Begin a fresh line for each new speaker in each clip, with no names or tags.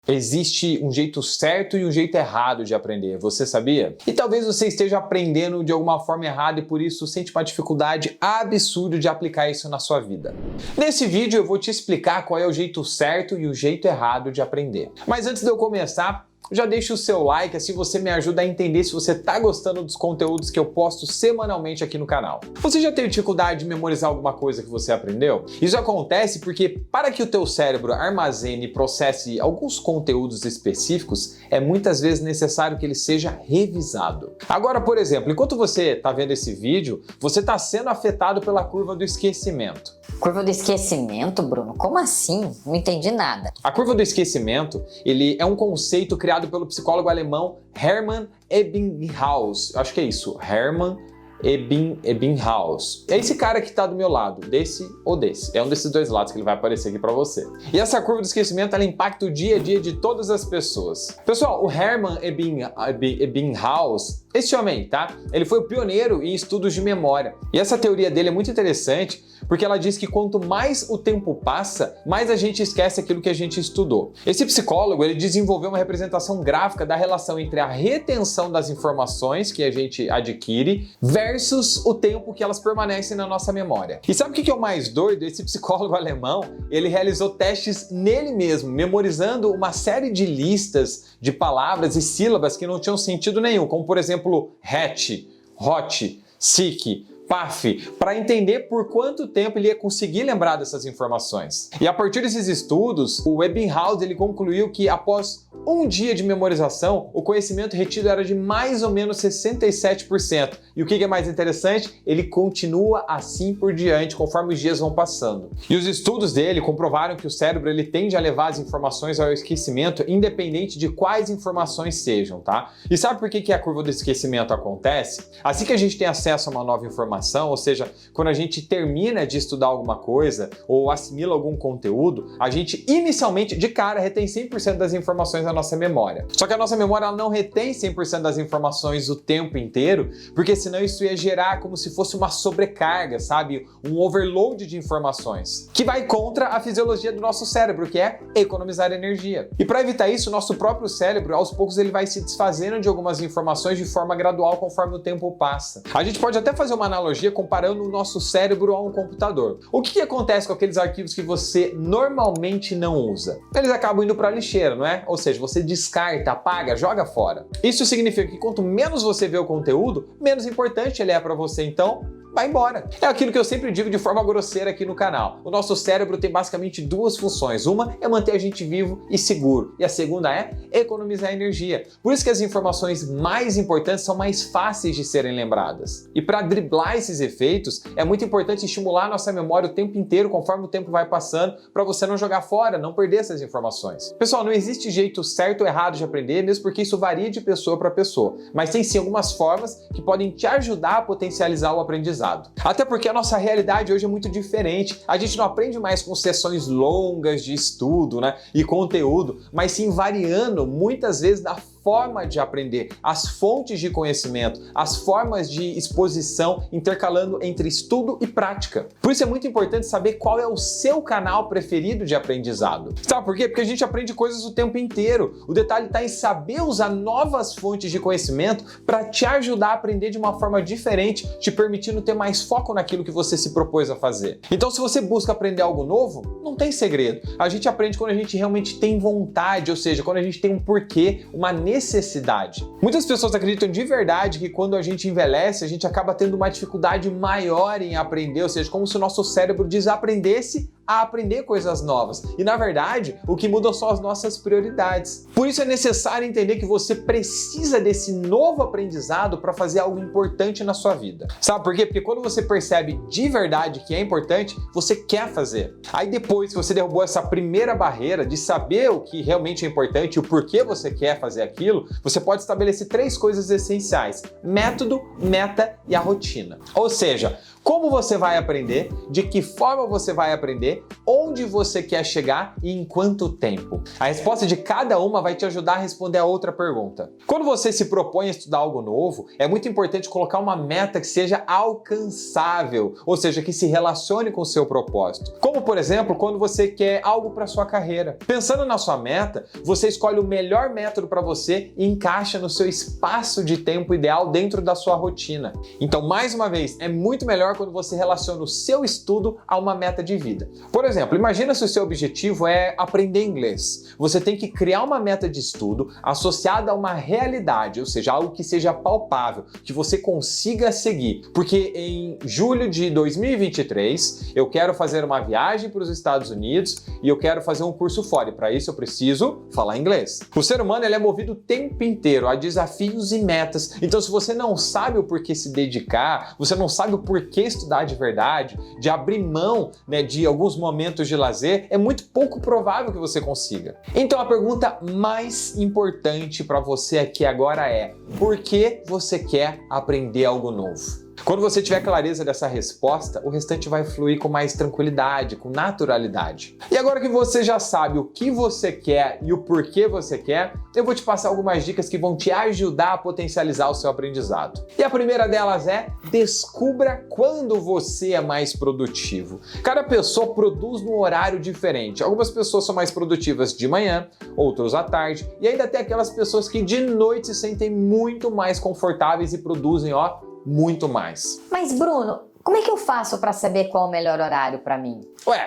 Existe um jeito certo e um jeito errado de aprender, você sabia? E talvez você esteja aprendendo de alguma forma errada e por isso sente uma dificuldade absurda de aplicar isso na sua vida. Nesse vídeo eu vou te explicar qual é o jeito certo e o jeito errado de aprender. Mas antes de eu começar, já deixa o seu like, assim você me ajuda a entender se você está gostando dos conteúdos que eu posto semanalmente aqui no canal. Você já teve dificuldade de memorizar alguma coisa que você aprendeu? Isso acontece porque para que o teu cérebro armazene e processe alguns conteúdos específicos, é muitas vezes necessário que ele seja revisado. Agora, por exemplo, enquanto você está vendo esse vídeo, você está sendo afetado pela curva do esquecimento.
Curva do esquecimento, Bruno? Como assim? Não entendi nada.
A curva do esquecimento, ele é um conceito criado pelo psicólogo alemão Hermann Ebbinghaus. Acho que é isso, Hermann Ebbinghaus. É esse cara que está do meu lado, desse ou desse. É um desses dois lados que ele vai aparecer aqui para você. E essa curva do esquecimento, ela impacta o dia a dia de todas as pessoas. Pessoal, o Hermann Ebbinghaus, esse homem, tá? Ele foi o pioneiro em estudos de memória. E essa teoria dele é muito interessante porque ela diz que quanto mais o tempo passa, mais a gente esquece aquilo que a gente estudou. Esse psicólogo, ele desenvolveu uma representação gráfica da relação entre a retenção das informações que a gente adquire versus o tempo que elas permanecem na nossa memória. E sabe o que é o mais doido? Esse psicólogo alemão, ele realizou testes nele mesmo, memorizando uma série de listas de palavras e sílabas que não tinham sentido nenhum, como por exemplo, hatch, hot, sick, PAF, para entender por quanto tempo ele ia conseguir lembrar dessas informações. E a partir desses estudos, o Ebbinghaus ele concluiu que após um dia de memorização, o conhecimento retido era de mais ou menos 67%. E o que é mais interessante? Ele continua assim por diante, conforme os dias vão passando. E os estudos dele comprovaram que o cérebro ele tende a levar as informações ao esquecimento, independente de quais informações sejam, tá? E sabe por que a curva do esquecimento acontece? Assim que a gente tem acesso a uma nova informação, ou seja, quando a gente termina de estudar alguma coisa ou assimila algum conteúdo, a gente inicialmente, de cara, retém 100% das informações da nossa memória. Só que a nossa memória ela não retém 100% das informações o tempo inteiro, porque senão isso ia gerar como se fosse uma sobrecarga, sabe? Um overload de informações, que vai contra a fisiologia do nosso cérebro, que é economizar energia. E para evitar isso, o nosso próprio cérebro, aos poucos, ele vai se desfazendo de algumas informações de forma gradual conforme o tempo passa. A gente pode até fazer uma analogia comparando o nosso cérebro a um computador. O que acontece com aqueles arquivos que você normalmente não usa? Eles acabam indo para a lixeira, não é? Ou seja, você descarta, apaga, joga fora. Isso significa que quanto menos você vê o conteúdo, menos importante ele é para você, então vai embora. É aquilo que eu sempre digo de forma grosseira aqui no canal. O nosso cérebro tem basicamente duas funções. Uma é manter a gente vivo e seguro. E a segunda é economizar energia. Por isso que as informações mais importantes são mais fáceis de serem lembradas. E para driblar esses efeitos, é muito importante estimular a nossa memória o tempo inteiro, conforme o tempo vai passando, para você não jogar fora, não perder essas informações. Pessoal, não existe jeito certo ou errado de aprender, mesmo porque isso varia de pessoa para pessoa. Mas tem sim algumas formas que podem te ajudar a potencializar o aprendizado. Até porque a nossa realidade hoje é muito diferente. A gente não aprende mais com sessões longas de estudo, né, e conteúdo, mas sim variando muitas vezes da forma de aprender, as fontes de conhecimento, as formas de exposição, intercalando entre estudo e prática. Por isso é muito importante saber qual é o seu canal preferido de aprendizado. Sabe por quê? Porque a gente aprende coisas o tempo inteiro. O detalhe está em saber usar novas fontes de conhecimento para te ajudar a aprender de uma forma diferente, te permitindo ter mais foco naquilo que você se propôs a fazer. Então, se você busca aprender algo novo, não tem segredo. A gente aprende quando a gente realmente tem vontade, ou seja, quando a gente tem um porquê, uma necessidade. Muitas pessoas acreditam de verdade que quando a gente envelhece, a gente acaba tendo uma dificuldade maior em aprender, ou seja, como se o nosso cérebro desaprendesse a aprender coisas novas. E na verdade, o que muda são as nossas prioridades. Por isso é necessário entender que você precisa desse novo aprendizado para fazer algo importante na sua vida. Sabe por quê? Porque quando você percebe de verdade que é importante, você quer fazer. Aí depois que você derrubou essa primeira barreira de saber o que realmente é importante e o porquê você quer fazer aquilo, você pode estabelecer três coisas essenciais: método, meta e a rotina. Ou seja, como você vai aprender, de que forma você vai aprender, onde você quer chegar e em quanto tempo. A resposta de cada uma vai te ajudar a responder a outra pergunta. Quando você se propõe a estudar algo novo, é muito importante colocar uma meta que seja alcançável, ou seja, que se relacione com o seu propósito. Como, por exemplo, quando você quer algo para sua carreira. Pensando na sua meta, você escolhe o melhor método para você e encaixa no seu espaço de tempo ideal dentro da sua rotina. Então, mais uma vez, é muito melhor quando você relaciona o seu estudo a uma meta de vida. Por exemplo, imagina se o seu objetivo é aprender inglês. Você tem que criar uma meta de estudo associada a uma realidade, ou seja, algo que seja palpável, que você consiga seguir. Porque em julho de 2023, eu quero fazer uma viagem para os Estados Unidos e eu quero fazer um curso fora. E para isso eu preciso falar inglês. O ser humano ele é movido o tempo inteiro a desafios e metas. Então, se você não sabe o porquê se dedicar, você não sabe o porquê estudar de verdade, de abrir mão, de alguns momentos de lazer, é muito pouco provável que você consiga. Então, a pergunta mais importante para você aqui agora é: por que você quer aprender algo novo? Quando você tiver clareza dessa resposta, o restante vai fluir com mais tranquilidade, com naturalidade. E agora que você já sabe o que você quer e o porquê você quer, eu vou te passar algumas dicas que vão te ajudar a potencializar o seu aprendizado. E a primeira delas é: descubra quando você é mais produtivo. Cada pessoa produz num horário diferente. Algumas pessoas são mais produtivas de manhã, outros à tarde, e ainda tem aquelas pessoas que de noite se sentem muito mais confortáveis e produzem, muito mais.
Mas, Bruno, como é que eu faço para saber qual é o melhor horário para mim?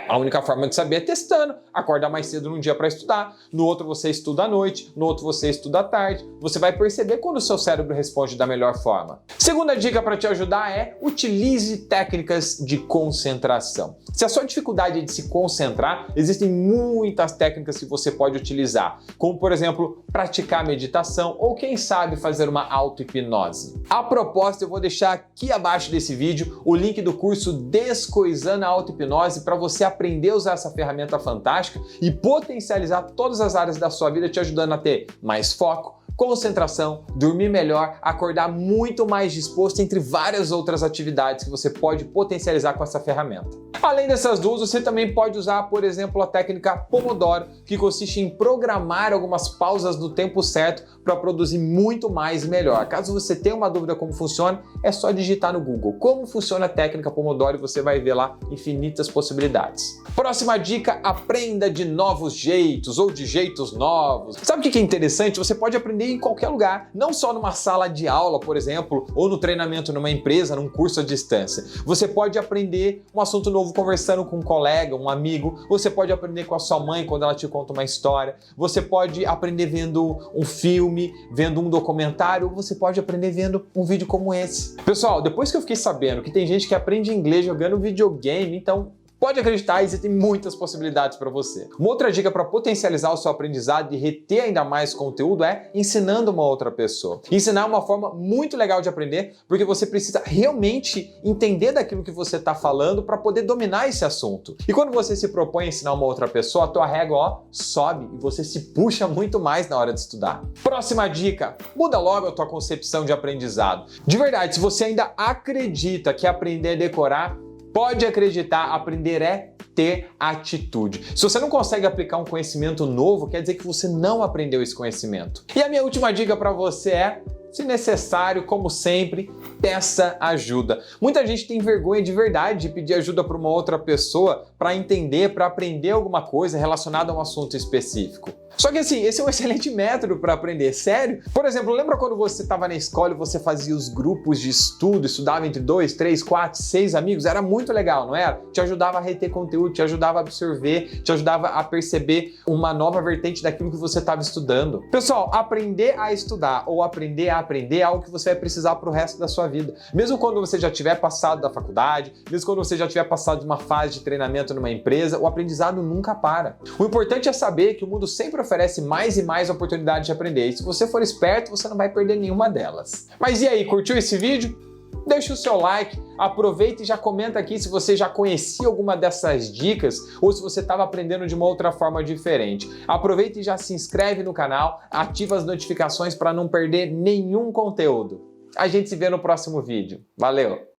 A única forma de saber é testando. Acordar mais cedo num dia para estudar, no outro você estuda à noite, no outro você estuda à tarde. Você vai perceber quando o seu cérebro responde da melhor forma. Segunda dica para te ajudar é: utilize técnicas de concentração. Se a sua dificuldade é de se concentrar, existem muitas técnicas que você pode utilizar, como, por exemplo, praticar meditação ou, quem sabe, fazer uma auto-hipnose. A propósito, eu vou deixar aqui abaixo desse vídeo o link do curso Descoisando a Auto-Hipnose para você aprender a usar essa ferramenta fantástica e potencializar todas as áreas da sua vida, te ajudando a ter mais foco, concentração, dormir melhor, acordar muito mais disposto, entre várias outras atividades que você pode potencializar com essa ferramenta. Além dessas duas, você também pode usar, por exemplo, a técnica Pomodoro, que consiste em programar algumas pausas no tempo certo para produzir muito mais e melhor. Caso você tenha uma dúvida como funciona, é só digitar no Google como funciona a técnica Pomodoro e você vai ver lá infinitas possibilidades. Próxima dica: aprenda de novos jeitos ou de jeitos novos. Sabe o que é interessante? Você pode aprender em qualquer lugar, não só numa sala de aula, por exemplo, ou no treinamento numa empresa, num curso à distância. Você pode aprender um assunto novo conversando com um colega, um amigo. Você pode aprender com a sua mãe quando ela te conta uma história. Você pode aprender vendo um filme, vendo um documentário, ou você pode aprender vendo um vídeo como esse. Pessoal, depois que eu fiquei sabendo que tem gente que aprende inglês jogando videogame, então pode acreditar, existem muitas possibilidades para você. Uma outra dica para potencializar o seu aprendizado e reter ainda mais conteúdo é ensinando uma outra pessoa. Ensinar é uma forma muito legal de aprender, porque você precisa realmente entender daquilo que você está falando para poder dominar esse assunto. E quando você se propõe a ensinar uma outra pessoa, a tua régua sobe e você se puxa muito mais na hora de estudar. Próxima dica: muda logo a tua concepção de aprendizado. De verdade, se você ainda acredita que aprender é decorar, pode acreditar, aprender é ter atitude. Se você não consegue aplicar um conhecimento novo, quer dizer que você não aprendeu esse conhecimento. E a minha última dica para você é: se necessário, como sempre, peça ajuda. Muita gente tem vergonha de verdade de pedir ajuda para uma outra pessoa para entender, para aprender alguma coisa relacionada a um assunto específico. Só que assim, esse é um excelente método para aprender, sério. Por exemplo, lembra quando você estava na escola e você fazia os grupos de estudo, estudava entre 2, 3, 4, 6 amigos? Era muito legal, não era? Te ajudava a reter conteúdo, te ajudava a absorver, te ajudava a perceber uma nova vertente daquilo que você estava estudando. Pessoal, aprender a estudar ou aprender a aprender é algo que você vai precisar para o resto da sua vida. Mesmo quando você já tiver passado da faculdade, mesmo quando você já tiver passado de uma fase de treinamento numa empresa, o aprendizado nunca para. O importante é saber que o mundo sempre oferece mais e mais oportunidades de aprender. E se você for esperto, você não vai perder nenhuma delas. Mas e aí, curtiu esse vídeo? Deixa o seu like, aproveita e já comenta aqui se você já conhecia alguma dessas dicas ou se você estava aprendendo de uma outra forma diferente. Aproveita e já se inscreve no canal, ativa as notificações para não perder nenhum conteúdo. A gente se vê no próximo vídeo. Valeu!